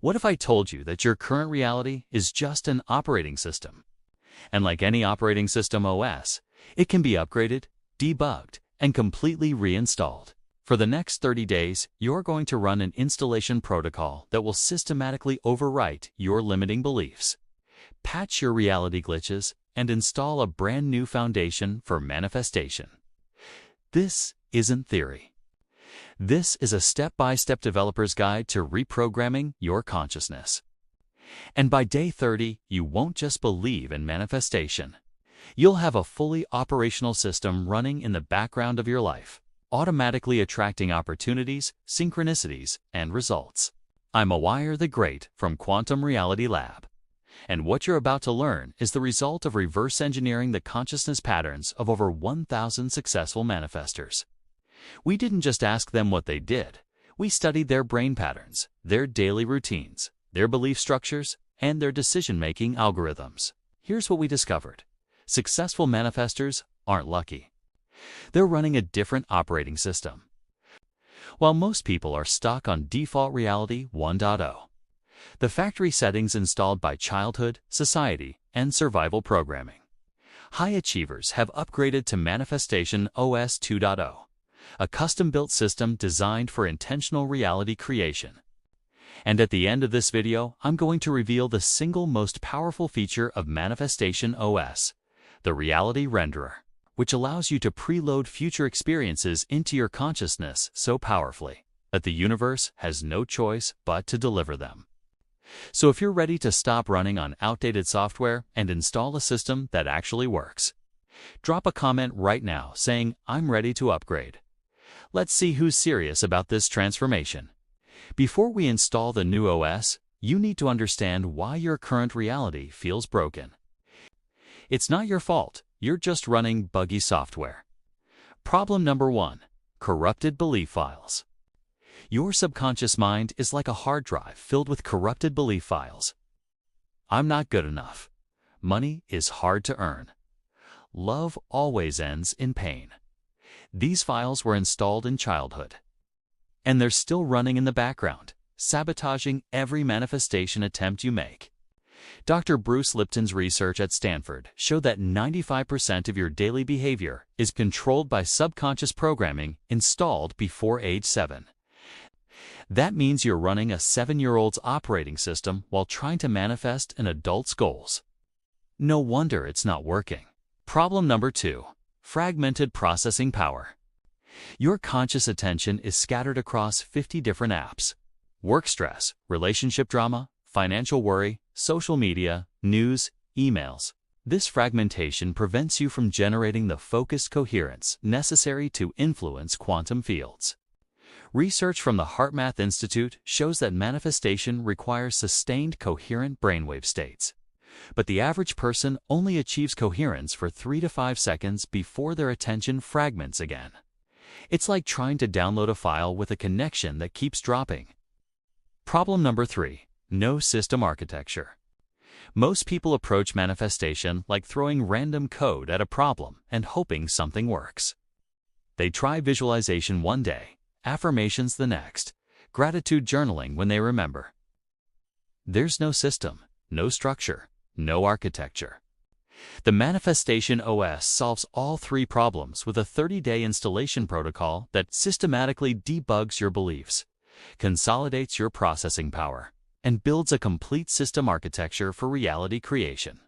What if I told you that your current reality is just an operating system? And like any operating system OS, it can be upgraded, debugged, and completely reinstalled. For the next 30 days, you're going to run an installation protocol that will systematically overwrite your limiting beliefs, patch your reality glitches, and install a brand new foundation for manifestation. This isn't theory. This is a step-by-step developer's guide to reprogramming your consciousness. And by day 30, you won't just believe in manifestation. You'll have a fully operational system running in the background of your life, automatically attracting opportunities, synchronicities, and results. I'm Awire the Great from Quantum Reality Lab. And what you're about to learn is the result of reverse engineering the consciousness patterns of over 1,000 successful manifestors. We didn't just ask them what they did. We studied their brain patterns, their daily routines, their belief structures, and their decision-making algorithms. Here's what we discovered. Successful manifestors aren't lucky. They're running a different operating system. While most people are stuck on default reality 1.0, the factory settings installed by childhood, society, and survival programming, high achievers have upgraded to Manifestation OS 2.0, a custom-built system designed for intentional reality creation. And at the end of this video, I'm going to reveal the single most powerful feature of Manifestation OS, the Reality Renderer, which allows you to preload future experiences into your consciousness so powerfully that the universe has no choice but to deliver them. So if you're ready to stop running on outdated software and install a system that actually works, drop a comment right now saying, "I'm ready to upgrade." Let's see who's serious about this transformation. Before we install the new OS, you need to understand why your current reality feels broken. It's not your fault. You're just running buggy software. Problem number 1. Corrupted belief files. Your subconscious mind is like a hard drive filled with corrupted belief files. I'm not good enough. Money is hard to earn. Love always ends in pain. These files were installed in childhood, and they're still running in the background, sabotaging every manifestation attempt you make. Dr. Bruce Lipton's research at Stanford showed that 95% of your daily behavior is controlled by subconscious programming installed before age 7. That means you're running a 7-year-old's operating system while trying to manifest an adult's goals. No wonder it's not working. Problem number 2. Fragmented processing power. Your conscious attention is scattered across 50 different apps. Work stress, relationship drama, financial worry, social media, news, emails. This fragmentation prevents you from generating the focused coherence necessary to influence quantum fields. Research from the HeartMath Institute shows that manifestation requires sustained coherent brainwave states. But the average person only achieves coherence for 3 to 5 seconds before their attention fragments again. It's like trying to download a file with a connection that keeps dropping. Problem number 3. No system architecture. Most people approach manifestation like throwing random code at a problem and hoping something works. They try visualization one day, affirmations the next, gratitude journaling when they remember. There's no system, no structure, no architecture. The Manifestation OS solves all 3 problems with a 30-day installation protocol that systematically debugs your beliefs, consolidates your processing power, and builds a complete system architecture for reality creation.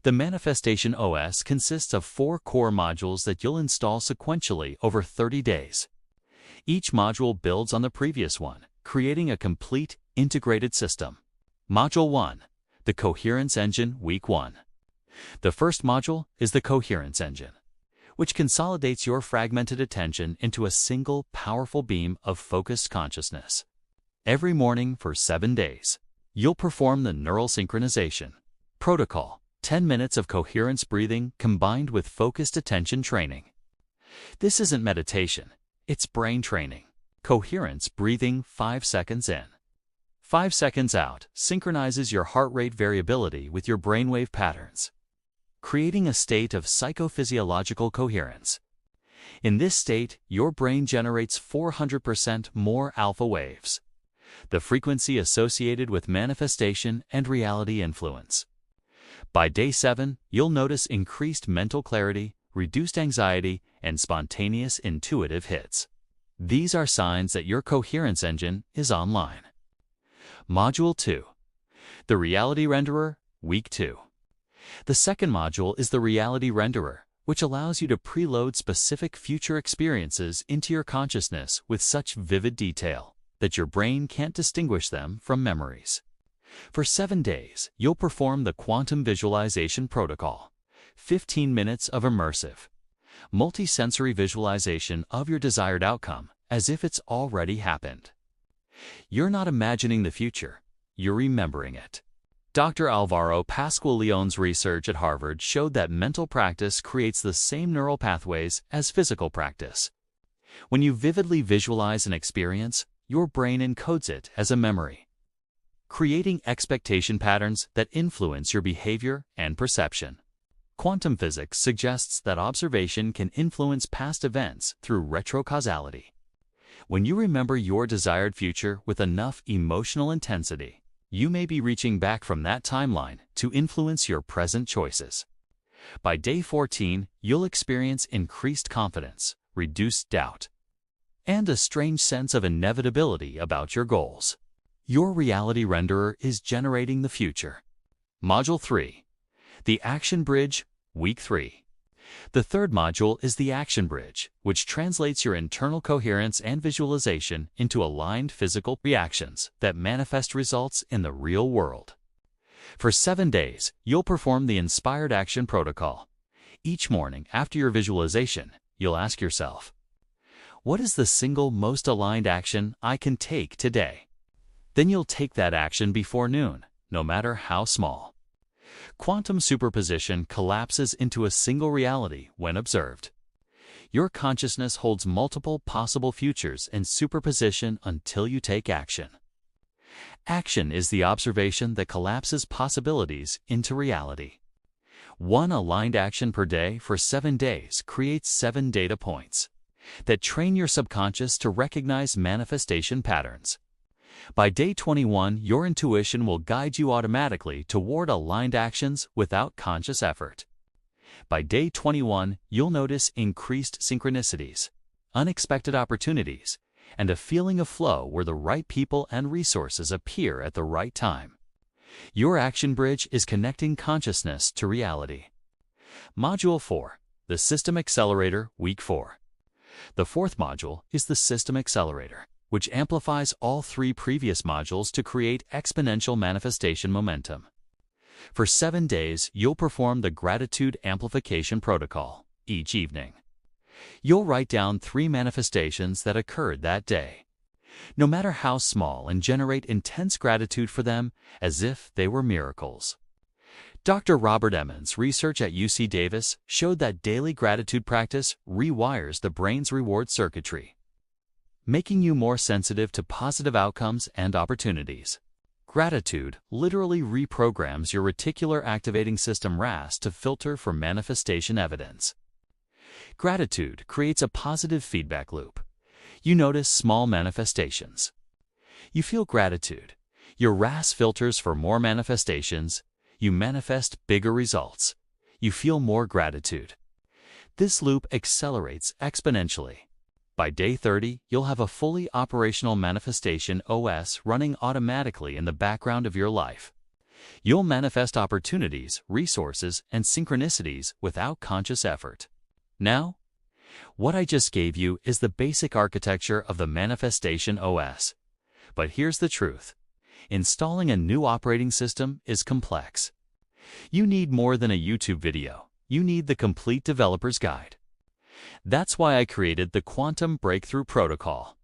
The Manifestation OS consists of 4 core modules that you'll install sequentially over 30 days. Each module builds on the previous one, creating a complete, integrated system. Module 1. The Coherence Engine Week 1. The first module is the Coherence Engine, which consolidates your fragmented attention into a single, powerful beam of focused consciousness. Every morning for 7 days, you'll perform the neural synchronization protocol, 10 minutes of coherence breathing combined with focused attention training. This isn't meditation, it's brain training. Coherence breathing 5 seconds in, 5 seconds out synchronizes your heart rate variability with your brainwave patterns, creating a state of psychophysiological coherence. In this state, your brain generates 400% more alpha waves. the frequency associated with manifestation and reality influence. By day 7, you'll notice increased mental clarity, reduced anxiety, and spontaneous intuitive hits. These are signs that your coherence engine is online. Module 2. The Reality Renderer, Week 2. The second module is the Reality Renderer, which allows you to preload specific future experiences into your consciousness with such vivid detail that your brain can't distinguish them from memories. For 7 days, you'll perform the Quantum Visualization Protocol, 15 minutes of immersive, multi-sensory visualization of your desired outcome as if it's already happened. You're not imagining the future, you're remembering it. Dr. Alvaro Pascual-Leon's research at Harvard showed that mental practice creates the same neural pathways as physical practice. When you vividly visualize an experience, your brain encodes it as a memory, creating expectation patterns that influence your behavior and perception. Quantum physics suggests that observation can influence past events through retrocausality. When you remember your desired future with enough emotional intensity, you may be reaching back from that timeline to influence your present choices. By day 14, you'll experience increased confidence, reduced doubt, and a strange sense of inevitability about your goals. Your reality renderer is generating the future. Module 3. The Action Bridge, Week 3. The third module is the Action Bridge, which translates your internal coherence and visualization into aligned physical reactions that manifest results in the real world. For 7 days, you'll perform the Inspired Action Protocol. Each morning after your visualization, you'll ask yourself, what is the single most aligned action I can take today? Then you'll take that action before noon, no matter how small. Quantum superposition collapses into a single reality when observed. Your consciousness holds multiple possible futures in superposition until you take action. Action is the observation that collapses possibilities into reality. One aligned action per day for 7 days creates 7 data points that train your subconscious to recognize manifestation patterns. By day 21, your intuition will guide you automatically toward aligned actions without conscious effort. By day 21, you'll notice increased synchronicities, unexpected opportunities, and a feeling of flow where the right people and resources appear at the right time. Your action bridge is connecting consciousness to reality. Module 4. The System Accelerator, Week 4. The fourth module is the System Accelerator, which amplifies all 3 previous modules to create exponential manifestation momentum. For 7 days, you'll perform the Gratitude Amplification Protocol each evening. You'll write down 3 manifestations that occurred that day, no matter how small, and generate intense gratitude for them as if they were miracles. Dr. Robert Emmons' research at UC Davis showed that daily gratitude practice rewires the brain's reward circuitry, making you more sensitive to positive outcomes and opportunities. Gratitude literally reprograms your reticular activating system RAS to filter for manifestation evidence. Gratitude creates a positive feedback loop. You notice small manifestations. You feel gratitude. Your RAS filters for more manifestations. You manifest bigger results. You feel more gratitude. This loop accelerates exponentially. By day 30, you'll have a fully operational manifestation OS running automatically in the background of your life. You'll manifest opportunities, resources, and synchronicities without conscious effort. Now, what I just gave you is the basic architecture of the Manifestation OS. But here's the truth. Installing a new operating system is complex. You need more than a YouTube video. You need the complete developer's guide. That's why I created the Quantum Breakthrough Protocol,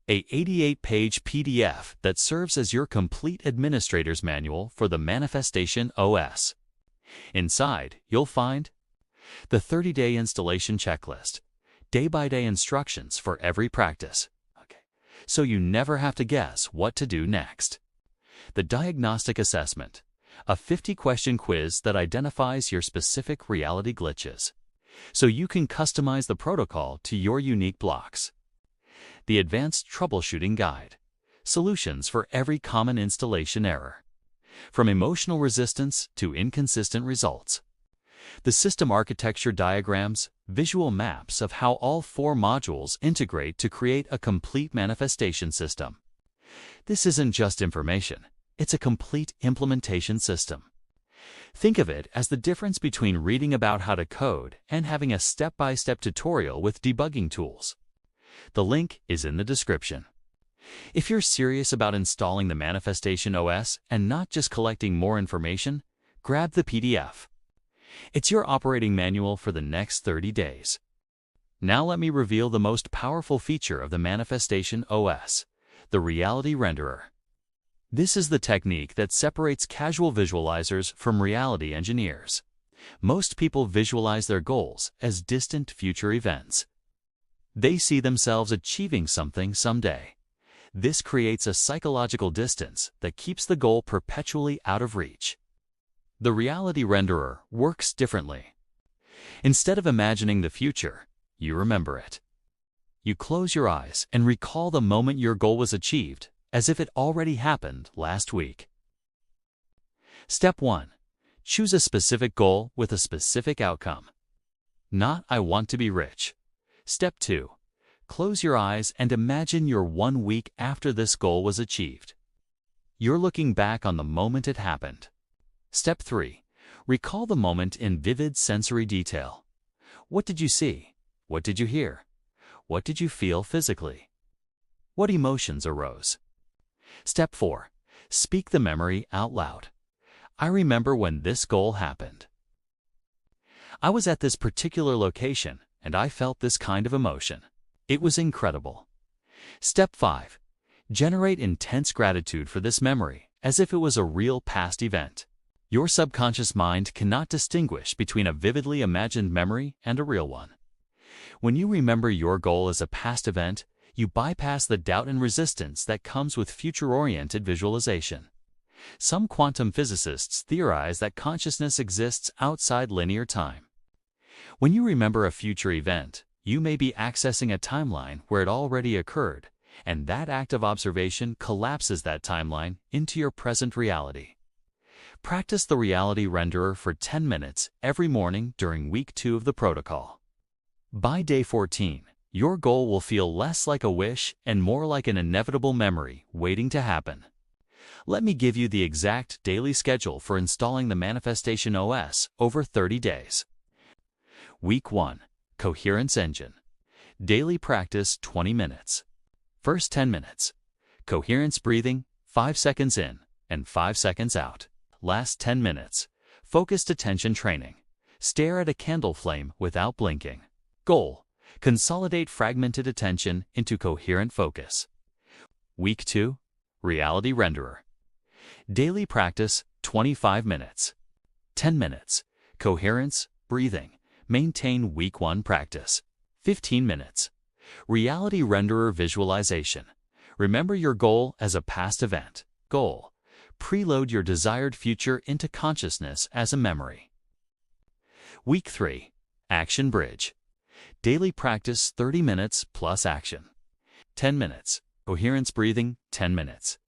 a 88-page PDF that serves as your complete administrator's manual for the Manifestation OS. Inside, you'll find the 30-day installation checklist, day-by-day instructions for every practice, so you never have to guess what to do next. The diagnostic assessment, a 50-question quiz that identifies your specific reality glitches, so you can customize the protocol to your unique blocks. The advanced troubleshooting guide, solutions for every common installation error, from emotional resistance to inconsistent results. The system architecture diagrams, visual maps of how all 4 modules integrate to create a complete manifestation system. This isn't just information, it's a complete implementation system. Think of it as the difference between reading about how to code and having a step-by-step tutorial with debugging tools. The link is in the description. If you're serious about installing the Manifestation OS and not just collecting more information, grab the PDF. It's your operating manual for the next 30 days. Now let me reveal the most powerful feature of the Manifestation OS, the Reality Renderer. This is the technique that separates casual visualizers from reality engineers. Most people visualize their goals as distant future events. They see themselves achieving something someday. This creates a psychological distance that keeps the goal perpetually out of reach. The Reality Renderer works differently. Instead of imagining the future, you remember it. You close your eyes and recall the moment your goal was achieved, as if it already happened last week. Step 1. Choose a specific goal with a specific outcome. Not "I want to be rich." Step 2. Close your eyes and imagine you're 1 week after this goal was achieved. You're looking back on the moment it happened. Step 3. Recall the moment in vivid sensory detail. What did you see? What did you hear? What did you feel physically? What emotions arose? Step 4. Speak the memory out loud. I remember when this goal happened. I was at this particular location and I felt this kind of emotion. It was incredible. Step 5. Generate intense gratitude for this memory as if it was a real past event. Your subconscious mind cannot distinguish between a vividly imagined memory and a real one. When you remember your goal as a past event, you bypass the doubt and resistance that comes with future-oriented visualization. Some quantum physicists theorize that consciousness exists outside linear time. When you remember a future event, you may be accessing a timeline where it already occurred, and that act of observation collapses that timeline into your present reality. Practice the Reality Renderer for 10 minutes every morning during week 2 of the protocol. By day 14, your goal will feel less like a wish and more like an inevitable memory waiting to happen. Let me give you the exact daily schedule for installing the Manifestation OS over 30 days. Week 1. Coherence Engine. Daily practice 20 minutes. First 10 minutes. Coherence breathing, 5 seconds in and 5 seconds out. Last 10 minutes. Focused attention training. Stare at a candle flame without blinking. Goal: consolidate fragmented attention into coherent focus. Week 2. Reality Renderer. Daily practice 25 minutes. 10 minutes. Coherence, breathing. Maintain Week 1 practice. 15 minutes. Reality Renderer visualization. Remember your goal as a past event. Goal: preload your desired future into consciousness as a memory. Week 3. Action Bridge. Daily practice 30 minutes plus action. 10 minutes. Coherence breathing 10 minutes.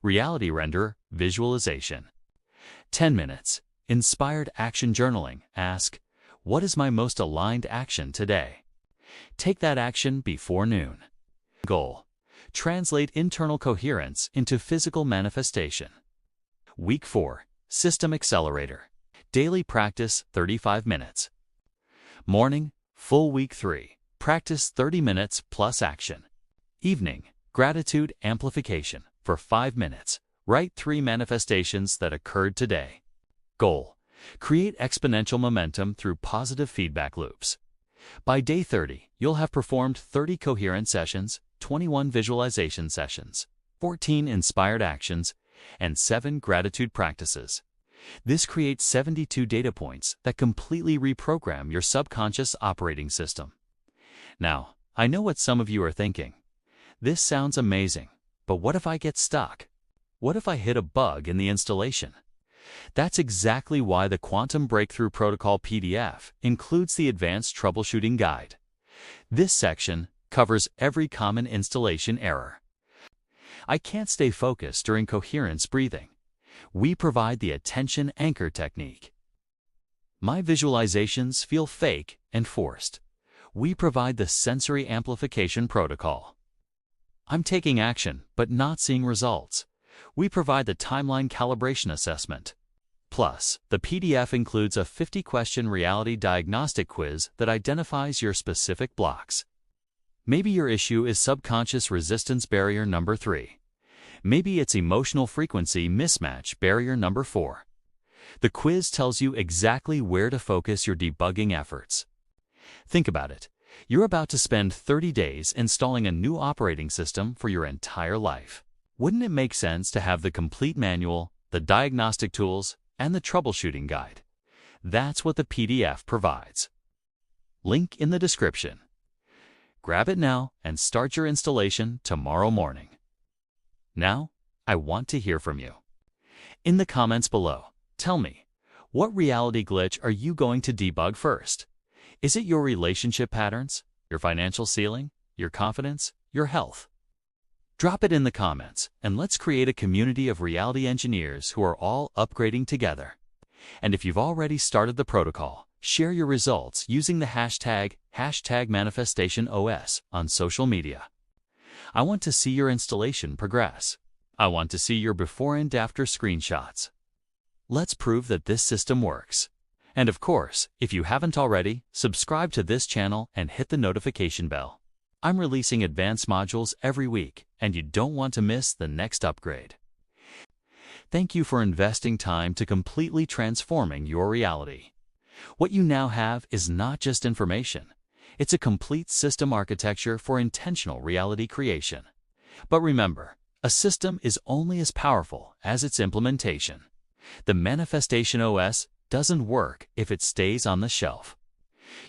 Reality Renderer visualization. 10 minutes. Inspired action journaling. Ask, what is my most aligned action today? Take that action before noon. Goal: translate internal coherence into physical manifestation. Week 4. System Accelerator. Daily practice 35 minutes. Morning, full week 3. Practice 30 minutes plus action. Evening, gratitude amplification for 5 minutes. Write 3 manifestations that occurred today. Goal: create exponential momentum through positive feedback loops. By day 30, you'll have performed 30 coherent sessions, 21 visualization sessions, 14 inspired actions, and 7 gratitude practices. This creates 72 data points that completely reprogram your subconscious operating system. Now, I know what some of you are thinking. This sounds amazing, but what if I get stuck? What if I hit a bug in the installation? That's exactly why the Quantum Breakthrough Protocol PDF includes the Advanced Troubleshooting Guide. This section covers every common installation error. I can't stay focused during coherence breathing. We provide the attention anchor technique. My visualizations feel fake and forced. We provide the sensory amplification protocol. I'm taking action but not seeing results. We provide the timeline calibration assessment. Plus, the PDF includes a 50-question reality diagnostic quiz that identifies your specific blocks. Maybe your issue is subconscious resistance barrier number 3. Maybe it's emotional frequency mismatch barrier number 4. The quiz tells you exactly where to focus your debugging efforts. Think about it. You're about to spend 30 days installing a new operating system for your entire life. Wouldn't it make sense to have the complete manual, the diagnostic tools, and the troubleshooting guide? That's what the PDF provides. Link in the description. Grab it now and start your installation tomorrow morning. Now, I want to hear from you. In the comments below, tell me, what reality glitch are you going to debug first? Is it your relationship patterns, your financial ceiling, your confidence, your health? Drop it in the comments, and let's create a community of reality engineers who are all upgrading together. And if you've already started the protocol, share your results using the hashtag #ManifestationOS on social media. I want to see your installation progress. I want to see your before and after screenshots. Let's prove that this system works. And of course, if you haven't already, subscribe to this channel and hit the notification bell. I'm releasing advanced modules every week, and you don't want to miss the next upgrade. Thank you for investing time to completely transforming your reality. What you now have is not just information. It's a complete system architecture for intentional reality creation. But remember, a system is only as powerful as its implementation. The Manifestation OS doesn't work if it stays on the shelf.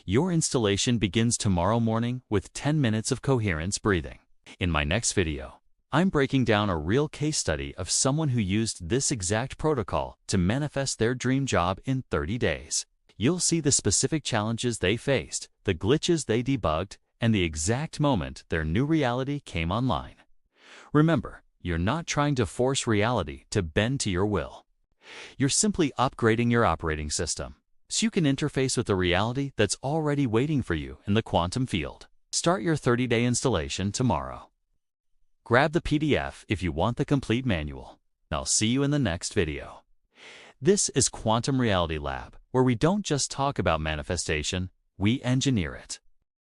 Your installation begins tomorrow morning with 10 minutes of coherence breathing. In my next video, I'm breaking down a real case study of someone who used this exact protocol to manifest their dream job in 30 days. You'll see the specific challenges they faced, the glitches they debugged, and the exact moment their new reality came online. Remember, you're not trying to force reality to bend to your will. You're simply upgrading your operating system so you can interface with the reality that's already waiting for you in the quantum field. Start your 30-day installation tomorrow. Grab the PDF if you want the complete manual. I'll see you in the next video. This is Quantum Reality Lab, where we don't just talk about manifestation, we engineer it.